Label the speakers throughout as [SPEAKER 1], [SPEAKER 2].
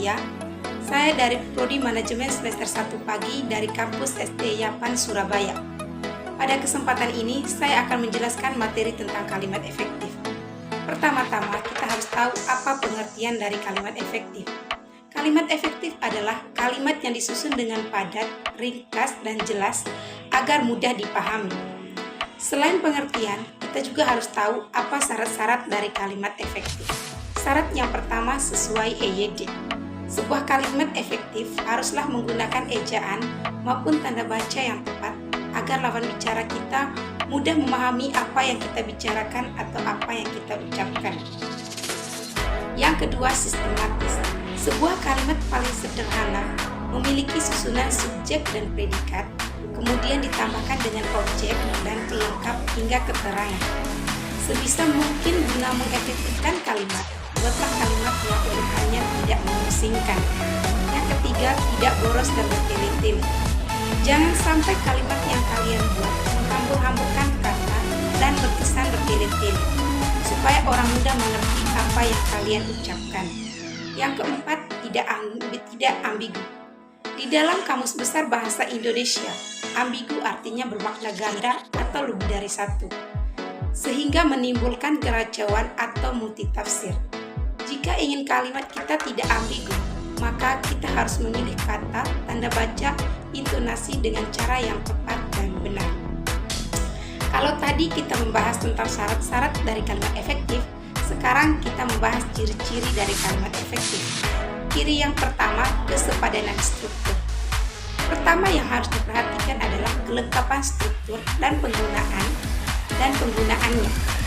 [SPEAKER 1] Setia. Saya dari Prodi Manajemen semester 1 pagi dari kampus SD Yapan, Surabaya. Pada kesempatan ini, saya akan menjelaskan materi tentang kalimat efektif. Pertama-tama, kita harus tahu apa pengertian dari kalimat efektif. Kalimat efektif adalah kalimat yang disusun dengan padat, ringkas, dan jelas agar mudah dipahami. Selain pengertian, kita juga harus tahu apa syarat-syarat dari kalimat efektif. Syarat yang pertama sesuai EYD. Sebuah kalimat efektif haruslah menggunakan ejaan maupun tanda baca yang tepat agar lawan bicara kita mudah memahami apa yang kita bicarakan atau apa yang kita ucapkan. Yang kedua, sistematis. Sebuah kalimat paling sederhana memiliki susunan subjek dan predikat, kemudian ditambahkan dengan objek dan pelengkap hingga keterangan. Sebisa mungkin guna mengefektifkan kalimat, buatlah kalimat yang urutannya tidak memusingkan. Yang ketiga, tidak boros dan bertele-tele. Jangan sampai kalimat yang kalian buat menghambur-hamburkan kata dan berkesan bertele-tele, supaya orang mudah mengerti apa yang kalian ucapkan. Yang keempat, tidak ambigu. Di dalam Kamus Besar Bahasa Indonesia, ambigu artinya bermakna ganda atau lebih dari satu, sehingga menimbulkan kekacauan atau multitafsir. Jika ingin kalimat kita tidak ambigu, maka kita harus memilih kata, tanda baca, intonasi dengan cara yang tepat dan benar. Kalau tadi kita membahas tentang syarat-syarat dari kalimat efektif, sekarang kita membahas ciri-ciri dari kalimat efektif. Ciri yang pertama, kesepadanan struktur. Pertama yang harus diperhatikan adalah kelengkapan struktur dan penggunaannya.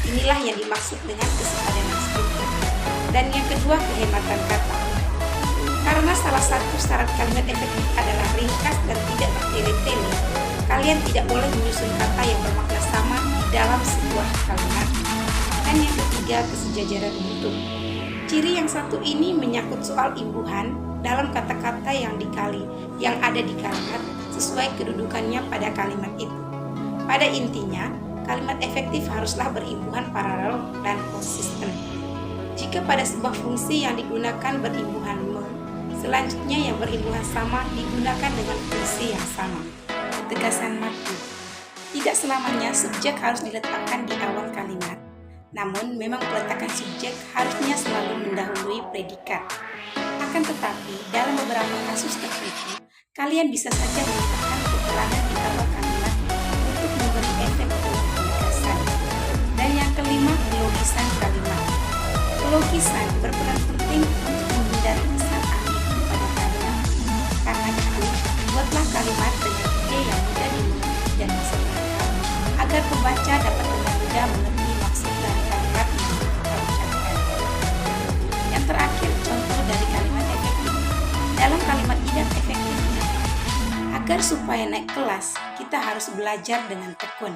[SPEAKER 1] Inilah yang dimaksud dengan kesepadanan struktur. Dan yang kedua, kehematan kata. Karena salah satu syarat kalimat efektif adalah ringkas dan tidak bertele-tele, kalian tidak boleh menyusun kata yang bermakna sama di dalam sebuah kalimat. Dan yang ketiga, kesejajaran utuh. Ciri yang satu ini menyangkut soal imbuhan dalam kata-kata yang ada di kalimat sesuai kedudukannya pada kalimat itu. Pada intinya, kalimat efektif haruslah berimbuhan paralel dan konsisten. Jika pada sebuah fungsi yang digunakan berimbuhan selanjutnya yang berimbuhan sama digunakan dengan fungsi yang sama. Ketegasan makna. Tidak selamanya subjek harus diletakkan di awal kalimat. Namun, memang peletakan subjek harusnya selalu mendahului predikat. Akan tetapi, dalam beberapa kasus tertentu, kalian bisa saja meletakkan keterangan di awal kalimat untuk memberi efek penegasan. Dan yang kelima, kelogisan kalimat. Kelogisan berperan penting untuk menghindari kesan ambigu pada kalimat. Karena itu, buatlah kalimat dengan ide yang mudah dimengerti dan masuk akal, agar pembaca dapat dengan mudah mengerti maksud dari kalimat yang kita ucapkan. Yang terakhir, contoh dari kalimat efektif. Dalam kalimat tidak efektifnya, agar supaya naik kelas, kita harus belajar dengan tekun.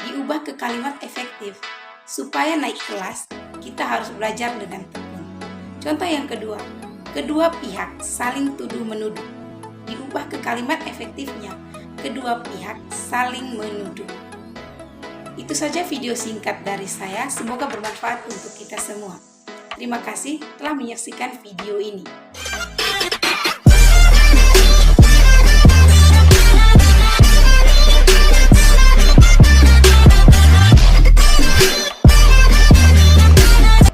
[SPEAKER 1] Diubah ke kalimat efektif. Supaya naik kelas, kita harus belajar dengan tekun. Contoh yang kedua, kedua pihak saling tuduh-menuduh. Diubah ke kalimat efektifnya, kedua pihak saling menuduh. Itu saja video singkat dari saya, semoga bermanfaat untuk kita semua. Terima kasih telah menyaksikan video ini.